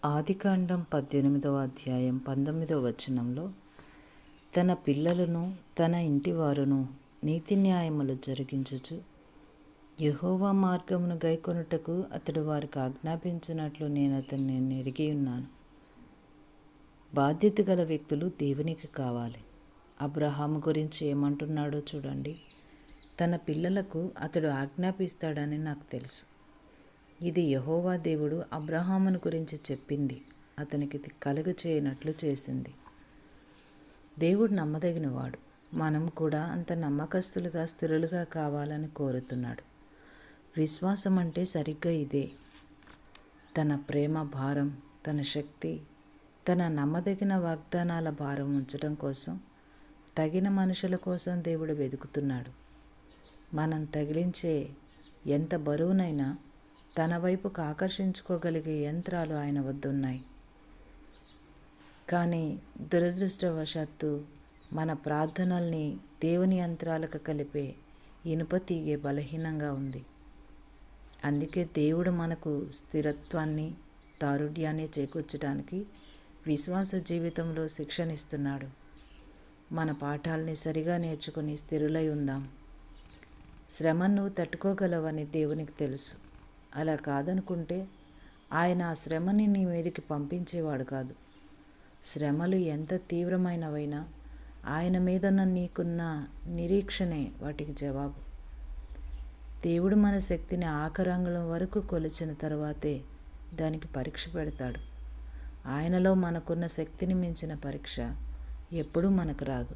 ఆదికాండం 18వ అధ్యాయం 19వ వచనంలో తన పిల్లలను తన ఇంటివారును నీతి న్యాయములు జరిగించుచు యెహోవా మార్గమును గైకొనుటకు అతడు వారికి ఆజ్ఞాపించినట్లు నేను అతన్ని ఎరిగి ఉన్నాను. బాధ్యత గల వ్యక్తులు దేవునికి కావాలి. అబ్రహాము గురించి ఏమంటున్నాడో చూడండి. తన పిల్లలకు అతడు ఆజ్ఞాపిస్తాడని నాకు తెలుసు. ఇది యెహోవా దేవుడు అబ్రహామును గురించి చెప్పింది, అతనికి కలుగ చేయనట్లు చేసింది. దేవుడు నమ్మదగినవాడు. మనం కూడా అంత నమ్మకస్తులుగా స్థిరులుగా కావాలని కోరుతున్నాడు. విశ్వాసం అంటే సరిగ్గా ఇదే. తన ప్రేమ భారం, తన శక్తి, తన నమ్మదగిన వాగ్దానాల భారం ఉంచడం కోసం తగిన మనుషుల కోసం దేవుడు వెతుకుతున్నాడు. మనం తగిలించే ఎంత బరువునైనా తన వైపుకు ఆకర్షించుకోగలిగే యంత్రాలు ఆయన వద్ద ఉన్నాయి. కానీ దురదృష్టవశాత్తు మన ప్రార్థనల్ని దేవుని యంత్రాలకు కలిపే ఇనుప తీగే బలహీనంగా ఉంది. అందుకే దేవుడు మనకు స్థిరత్వాన్ని, తారుఢ్యాన్ని చేకూర్చడానికి విశ్వాస జీవితంలో శిక్షణిస్తున్నాడు. మన పాఠాల్ని సరిగా నేర్చుకుని స్థిరులై ఉందాం. శ్రమను తట్టుకోగలవని దేవునికి తెలుసు. అలా కాదనుకుంటే ఆయన ఆ శ్రమని నీ మీదకి పంపించేవాడు కాదు. శ్రమలు ఎంత తీవ్రమైనవైనా ఆయన మీద నీకున్న నిరీక్షణే వాటికి జవాబు. దేవుడు మన శక్తిని ఆఖరంగుళం వరకు కొలిచిన తర్వాతే దానికి పరీక్ష పెడతాడు. ఆయనలో మనకున్న శక్తిని మించిన పరీక్ష ఎప్పుడూ మనకు రాదు.